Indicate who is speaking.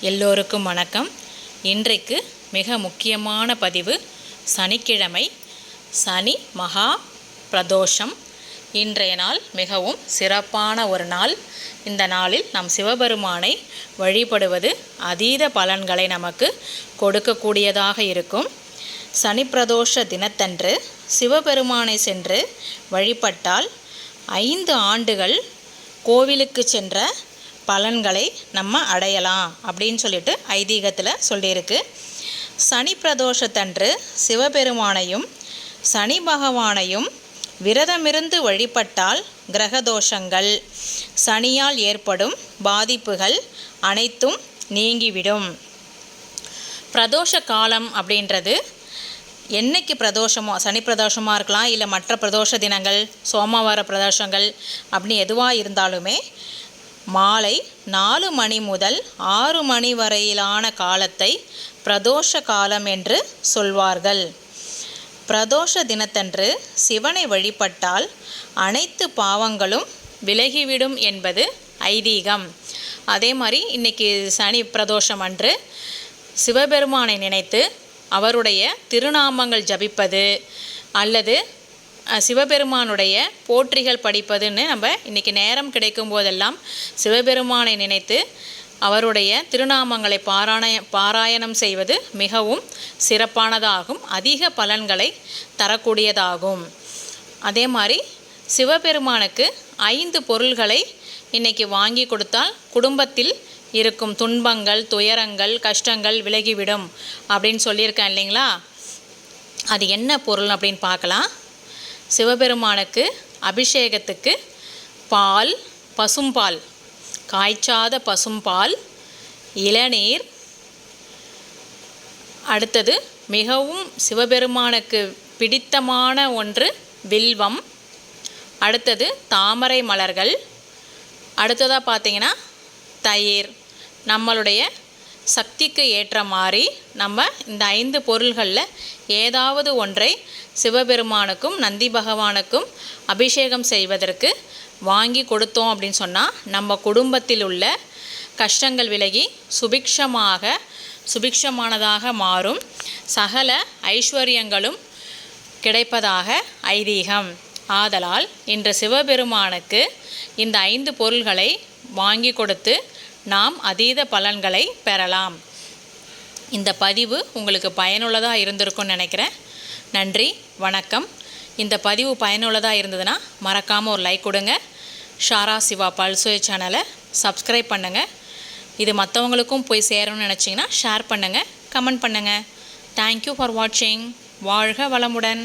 Speaker 1: எல்லோருக்கும் வணக்கம். இன்றைக்கு மிக முக்கியமான பதிவு. சனிக்கிழமை, சனி மகா பிரதோஷம். இன்றைய நாள் மிகவும் சிறப்பான ஒரு நாள். இந்த நாளில் நாம் சிவபெருமானை வழிபடுவது அதீத பலன்களை நமக்கு கொடுக்கக்கூடியதாக இருக்கும். சனி பிரதோஷ தினத்தன்று சிவபெருமானை சென்று வழிபட்டால் 5 ஆண்டுகள் கோவிலுக்கு சென்ற பலன்களை நம்ம அடையலாம் அப்படின்னு சொல்லிட்டு ஐதீகத்தில் சொல்லியிருக்கு. சனி பிரதோஷத்தன்று சிவபெருமானையும் சனி பகவானையும் விரதமிருந்து வழிபட்டால் கிரகதோஷங்கள், சனியால் ஏற்படும் பாதிப்புகள் அனைத்தும் நீங்கிவிடும். பிரதோஷ காலம் அப்படின்றது என்னைக்கு பிரதோஷமோ, சனி பிரதோஷமாக இருக்கலாம், இல்லை மற்ற பிரதோஷ தினங்கள், சோமவார பிரதோஷங்கள் அப்படின்னு எதுவாக இருந்தாலுமே மாலை 4 மணி முதல் 6 மணி வரையிலான காலத்தை பிரதோஷ காலம் என்று சொல்வார்கள். பிரதோஷ தினத்தன்று சிவனை வழிபட்டால் அனைத்து பாவங்களும் விலகிவிடும் என்பது ஐதீகம். அதே மாதிரி இன்றைக்கி சனி பிரதோஷம் அன்று சிவபெருமானை நினைத்து அவருடைய திருநாமங்கள் ஜபிப்பது அல்லது சிவபெருமானுடைய போற்றிகள் படிப்பதுன்னு நம்ம இன்றைக்கி நேரம் கிடைக்கும் போதெல்லாம் சிவபெருமானை நினைத்து அவருடைய திருநாமங்களை பாராயணம் செய்வது மிகவும் சிறப்பானதாகும், அதிக பலன்களை தரக்கூடியதாகும். அதே மாதிரி சிவபெருமானுக்கு 5 பொருள்களை இன்றைக்கி வாங்கி கொடுத்தால் குடும்பத்தில் இருக்கும் துன்பங்கள், துயரங்கள், கஷ்டங்கள் விலகிவிடும் அப்படின்னு சொல்லியிருக்கேன் இல்லைங்களா? அது என்ன பொருள் அப்படின்னு பார்க்கலாம். சிவபெருமானுக்கு அபிஷேகத்துக்கு பால், பசும்பால், காய்ச்சாத பசும்பால், இளநீர், அடுத்தது மிகவும் சிவபெருமானுக்கு பிடித்தமான ஒன்று வில்வம், அடுத்தது தாமரை மலர்கள், அடுத்ததாக பார்த்திங்கன்னா தயிர். நம்மளுடைய சக்திக்கு ஏற்ற மாதிரி நம்ம இந்த 5 பொருள்களில் ஏதாவது ஒன்றை சிவபெருமானுக்கும் நந்தி பகவானுக்கும் அபிஷேகம் செய்வதற்கு வாங்கி கொடுத்தோம் அப்படின்னு சொன்னால் நம்ம குடும்பத்தில் உள்ள கஷ்டங்கள் விலகி சுபிக்ஷமானதாக மாறும், சகல ஐஸ்வர்யங்களும் கிடைப்பதாக ஐதீகம். ஆதலால் இன்று சிவபெருமானுக்கு இந்த 5 பொருள்களை வாங்கி கொடுத்து நாம் அதீத பலன்களை பெறலாம். இந்த பதிவு உங்களுக்கு பயனுள்ளதாக இருந்திருக்கும்னு நினைக்கிறேன். நன்றி, வணக்கம். இந்த பதிவு பயனுள்ளதாக இருந்ததுன்னா மறக்காமல் ஒரு லைக் கொடுங்க. ஷாரா சிவா பல்சுவை சேனலை சப்ஸ்கிரைப் பண்ணுங்கள். இது மற்றவங்களுக்கும் போய் சேரணும்னு நினச்சிங்கன்னா ஷேர் பண்ணுங்கள், கமெண்ட் பண்ணுங்கள். தேங்க்யூ ஃபார் வாட்சிங். வாழ்க வளமுடன்.